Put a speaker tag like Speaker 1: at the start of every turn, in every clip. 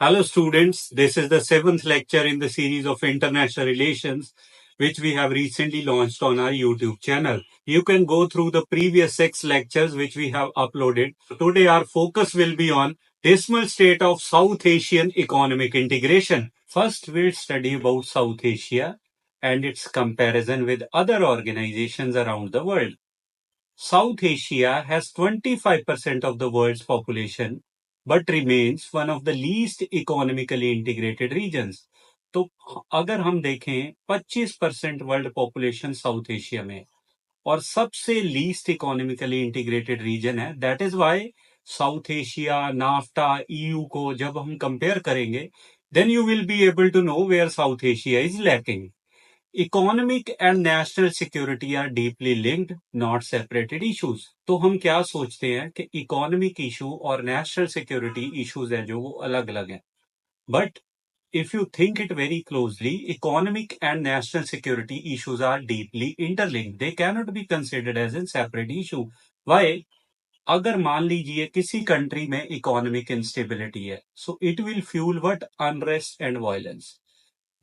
Speaker 1: Hello, students. This is the seventh lecture in the series of international relations, which we have recently launched on our YouTube channel. You can go through the previous six lectures which we have uploaded. Today, our focus will be on dismal state of South Asian economic integration. First, we'll study about South Asia and its comparison with other organizations around the world. South Asia has 25% of the world's population, but remains one of the least economically integrated regions. तो अगर हम देखें 25% world population south Asia में और सबसे least economically integrated region है. That is why South Asia, NAFTA, EU को जब हम कंपेयर करेंगे, then you will be able to know where South Asia is lacking. Economic and national security are deeply linked, not separated issues. तो हम क्या सोचते हैं कि इकोनॉमिक इशू और नेशनल सिक्योरिटी इश्यूज है जो वो अलग अलग हैं. But if you think it very closely, economic and national security issues are deeply interlinked. They cannot be considered as a separate issue. Why? अगर मान लीजिए किसी कंट्री में इकोनॉमिक इंस्टेबिलिटी है, so it will fuel what? Unrest and violence.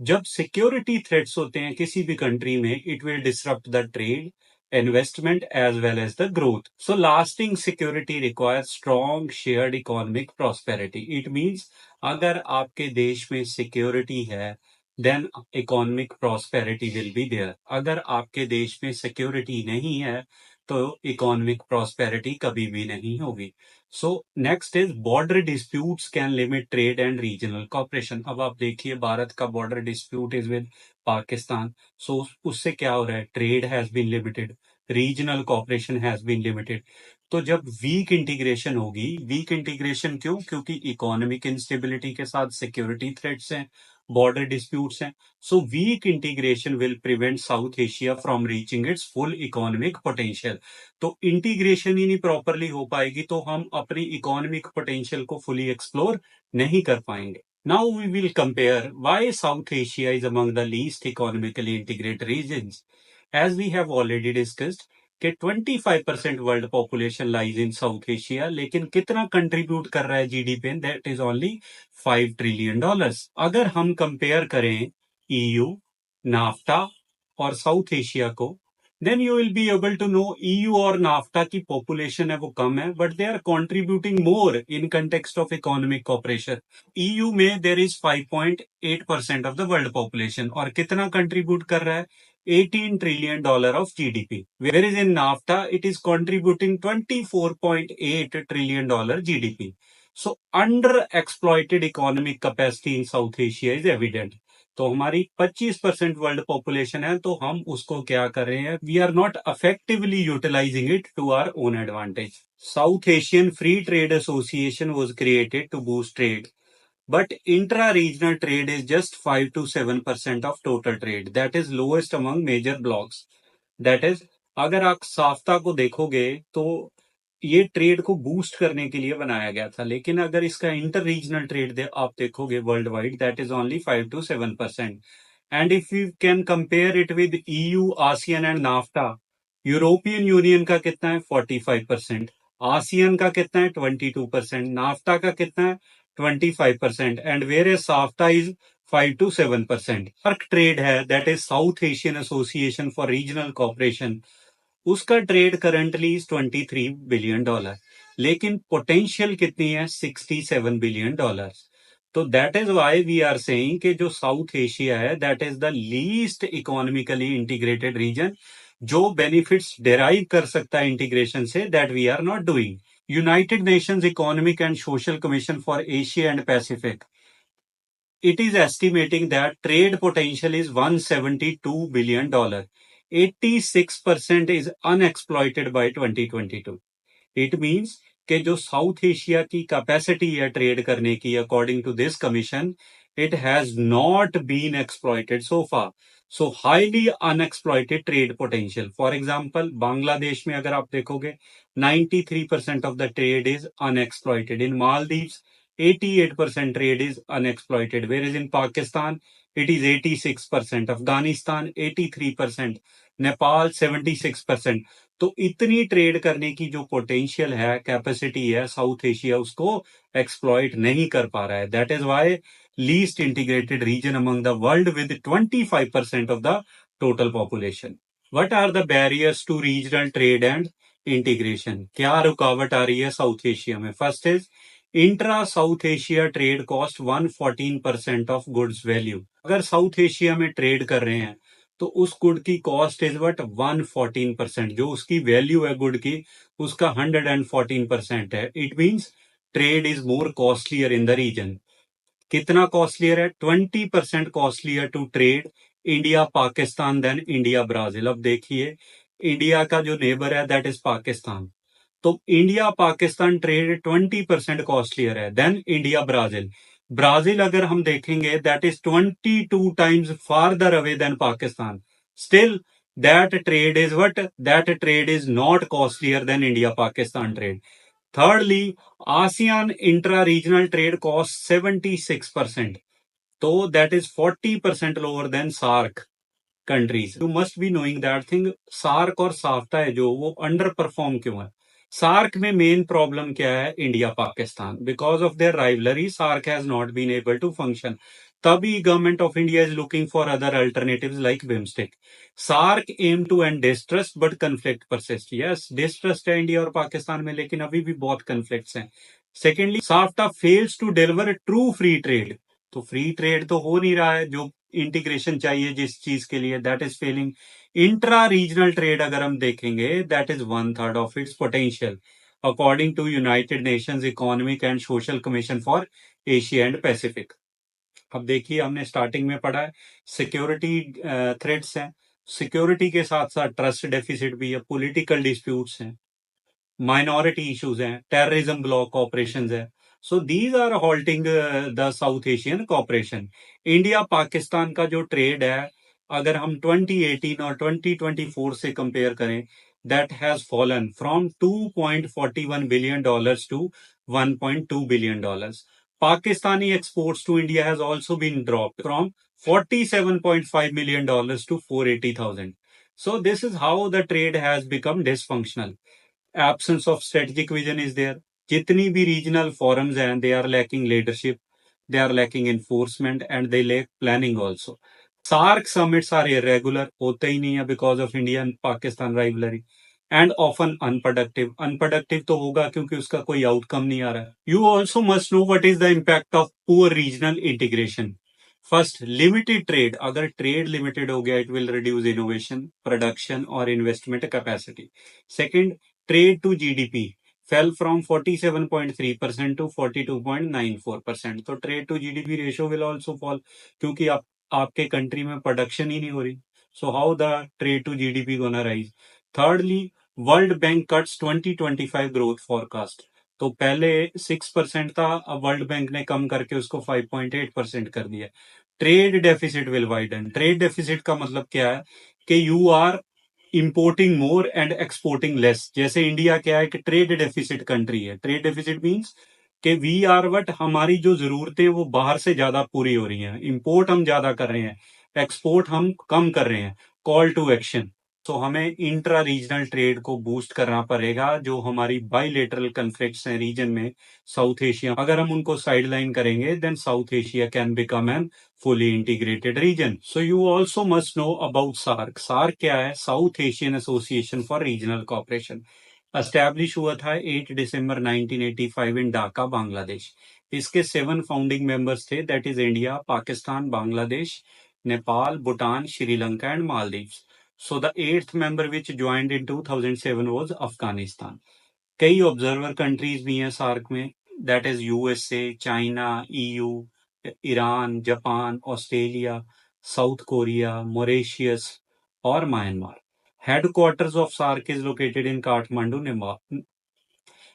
Speaker 1: जब security threats होते हैं किसी भी कंट्री में, it will disrupt the trade, investment as well as the growth. So lasting security requires strong shared economic prosperity. It means अगर आपके देश में सिक्योरिटी है, then economic prosperity will be there. अगर आपके देश में सिक्योरिटी नहीं है, तो इकोनॉमिक प्रॉस्पेरिटी कभी भी नहीं होगी. So next is border disputes can limit trade and regional cooperation. अब आप देखिए, भारत का border dispute is with Pakistan. So उससे क्या हो रहा है? Trade has been limited, regional cooperation has been limited. तो जब वीक इंटीग्रेशन होगी, वीक इंटीग्रेशन क्यों? क्योंकि इकोनॉमिक इंस्टेबिलिटी के साथ सिक्योरिटी थ्रेट्स हैं, बॉर्डर डिस्प्यूट्स हैं. So weak integration will prevent South Asia from reaching its full economic potential. तो इंटीग्रेशन ही नहीं प्रॉपरली हो पाएगी तो हम अपनी इकोनॉमिक पोटेंशियल को फुली एक्सप्लोर नहीं कर पाएंगे. Now we will compare why South Asia is among the least economically integrated regions. As we have already discussed कि 25% world population lies in South Asia, लेकिन कितना कंट्रीब्यूट कर रहा है GDP? That is only $5 trillion. अगर हम कंपेयर करें ईयू, नाफ्टा और साउथ एशिया को, then you will be able to know EU और नाफ्टा की पॉपुलेशन है वो कम है, but they are contributing more in context of economic cooperation. EU में there is 5.8% of the world population और कितना कंट्रीब्यूट कर रहा है? $18 trillion of GDP. Whereas in NAFTA, it is contributing $24.8 trillion GDP. So under-exploited economic capacity in South Asia is evident. तो हमारी 25% world population है, तो हम उसको क्या कर रहे हैं? We are not effectively utilising it to our own advantage. South Asian free trade association was created to boost trade. But intra-regional trade is just 5 to 7% of total trade. That is lowest among major blocs. That is, अगर आप साफ्ता को देखोगे तो ये trade को boost करने के लिए बनाया गया था, लेकिन अगर इसका इंटर रीजनल ट्रेड आप देखोगे world wide, that is only 5 to 7%. And if you can compare it with EU, ASEAN and NAFTA, European union का कितना है? 45%. आसियन का कितना है? 22%. नाफ्टा का कितना है? 25%. And where as SAFTA is 5 to 7%. अर्क ट्रेड है, that is South Asian association for regional cooperation. उसका ट्रेड करंटली इज $23 बिलियन, लेकिन पोटेंशियल कितनी है? $67 बिलियन. तो that is why we are saying कि जो साउथ एशिया है, that is the least economically integrated region. जो बेनिफिट्स डेराइव कर सकता है इंटीग्रेशन से, that we are not doing. United Nations Economic and Social Commission for Asia and Pacific, it is estimating that trade potential is $172 billion. 86% is unexploited by 2022. It means कि जो South Asia की capacity है trade करने की, according to this commission, it has not been exploited so far. So highly unexploited trade potential. For example, Bangladesh में अगर आप देखोगे, 93% of the trade is unexploited. In Maldives 88% trade is unexploited, whereas in Pakistan it is 86%, Afghanistan 83%, Nepal 76%. तो इतनी trade करने की जो potential है, कैपेसिटी है, साउथ एशिया उसको एक्सप्लॉइट नहीं कर पा रहा है. That is why least integrated region among the world with 25% of the total population. What are the barriers to regional trade and integration? क्या रुकावट आ रही है साउथ एशिया में? First is intra South Asia trade cost 114% of goods value. अगर South Asia में trade कर रहे हैं तो उस गुड की कॉस्ट इज वट 114%. जो उसकी वैल्यू है गुड की, उसका 114% है. It means trade is more costlier in the region. कितना कॉस्टलियर है? 20% costlier to trade India Pakistan than India Brazil. अब देखिए, इंडिया का जो नेबर है दैट इज पाकिस्तान. तो इंडिया पाकिस्तान ट्रेड 20% कॉस्टलियर है देन इंडिया ब्राजील. ब्राजील अगर हम देखेंगे that is 22 times farther away than Pakistan. Still that trade is what? That trade is not costlier than India Pakistan trade. Thirdly, ASEAN intra-regional trade costs 76%. So that is 40% lower than SAARC countries. You must be knowing that thing. SAARC और SAFTA है जो, वो under perform क्यों है? SAARC में main problem क्या है? India Pakistan. Because of their rivalry SAARC has not been able to function. तभी government of India is looking for other alternatives like BIMSTEC. SAARC aim to end distrust but conflict persist. Yes, distrust है India और पाकिस्तान में, लेकिन अभी भी बहुत conflicts हैं. Secondly, SAFTA fails to deliver true free trade. तो फ्री ट्रेड तो हो नहीं रहा है, जो इंटीग्रेशन चाहिए जिस चीज के लिए, that is failing. Intra regional trade अगर हम देखेंगे that is 1/3 of its potential according to United Nations Economic and Social Commission for Asia and Pacific. अब देखिए, हमने स्टार्टिंग में पढ़ा है सिक्योरिटी थ्रेट्स हैं. सिक्योरिटी के साथ साथ ट्रस्ट डेफिसिट भी है, पॉलिटिकल डिस्प्यूट्स हैं, माइनॉरिटी इश्यूज हैं, टेररिज्म ब्लॉक ऑपरेशंस है. So these are halting the South Asian cooperation. India Pakistan का जो ट्रेड है, अगर हम 2018 और 2024 से कंपेयर करें, that has fallen from $2.41 billion to $1.2 billion. Pakistani exports to India has also been dropped from $47.5 million to 480,000. So this is how the trade has become dysfunctional. Absence of strategic vision is there. जितनी भी regional forums हैं, they are lacking leadership, they are lacking enforcement, and they lack planning also. SAARC summits are irregular, होते ही नहीं है because of India and Pakistan rivalry, and often unproductive. Unproductive तो होगा क्योंकि उसका कोई outcome नहीं आ रहा है. You also must know what is the impact of poor regional integration. First, limited trade. अगर ट्रेड लिमिटेड हो गया, it will reduce innovation, production और investment capacity. Second, trade to GDP fell from 47.3% to 42.94%. तो trade to GDP ratio will also fall, क्योंकि आपके country में production ही नहीं हो रही. So how the trade to GDP gonna rise. Thirdly, World Bank cuts 2025 growth forecast. तो पहले 6% था, अब वर्ल्ड बैंक ने कम करके उसको 5.8% कर दिया. Trade deficit will widen. Trade deficit का मतलब क्या है? कि you are importing more and exporting less. जैसे इंडिया क्या है कि ट्रेड डेफिसिट कंट्री है. ट्रेड डेफिसिट मींस कि वी आर वट, हमारी जो जरूरतें वो बाहर से ज्यादा पूरी हो रही हैं, इंपोर्ट हम ज्यादा कर रहे हैं, एक्सपोर्ट हम कम कर रहे हैं. Call to action. तो हमें इंट्रा रीजनल ट्रेड को बूस्ट करना पड़ेगा. जो हमारी बाइलेटरल कन्फ्लिक्ट्स हैं रीजन में, साउथ एशिया, अगर हम उनको साइडलाइन करेंगे then South Asia can become an fully integrated region. So you also must know about SAARC. SAARC क्या है? South Asian Association for Regional Cooperation. Establish हुआ था 8 दिसंबर 1985 इन ढाका, बांग्लादेश. इसके 7 फाउंडिंग मेंबर्स थे, that is India, Pakistan, Bangladesh, Nepal, Bhutan, Sri Lanka and Maldives. So the 8th member which joined in 2007 was Afghanistan. कई observer countries भी हैं SAARC में, that is USA, China, EU, Iran, Japan, Australia, South Korea, Mauritius और Myanmar. Headquarters of SAARC is located in Kathmandu, Nepal.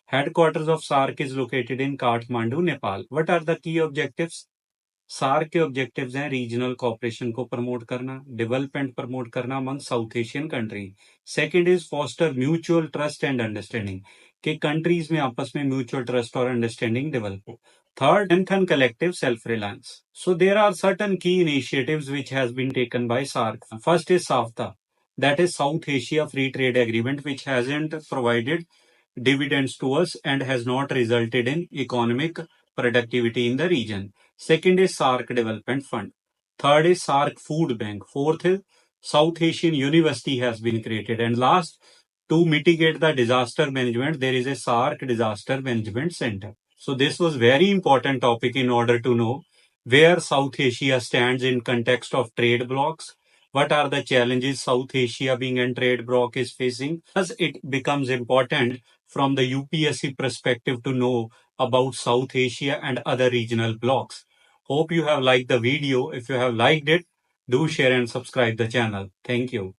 Speaker 1: Headquarters of SAARC is located in Kathmandu, Nepal. What are the key objectives? SAARC के objectives हैं regional cooperation को promote करना, development promote करना among South Asian country. Second is foster mutual trust and understanding, कि countries में आपस में mutual trust और अंडरस्टैंडिंग डेवलप हो. Third, strengthen collective self reliance. So there are certain key initiatives which has been taken by SAARC. First is SAFTA, that is South Asia Free Trade Agreement, which hasn't provided dividends to us and has not resulted in economic productivity in the region. Second is SAARC Development Fund. Third is SAARC Food Bank. Fourth is South Asian University has been created. And last, to mitigate the disaster management, there is a SAARC Disaster Management Center. So this was very important topic in order to know where South Asia stands in context of trade blocs. What are the challenges South Asia being a trade bloc is facing? Thus, it becomes important from the UPSC perspective to know about South Asia and other regional blocs. Hope you have liked the video. If you have liked it, do share and subscribe the channel. Thank you.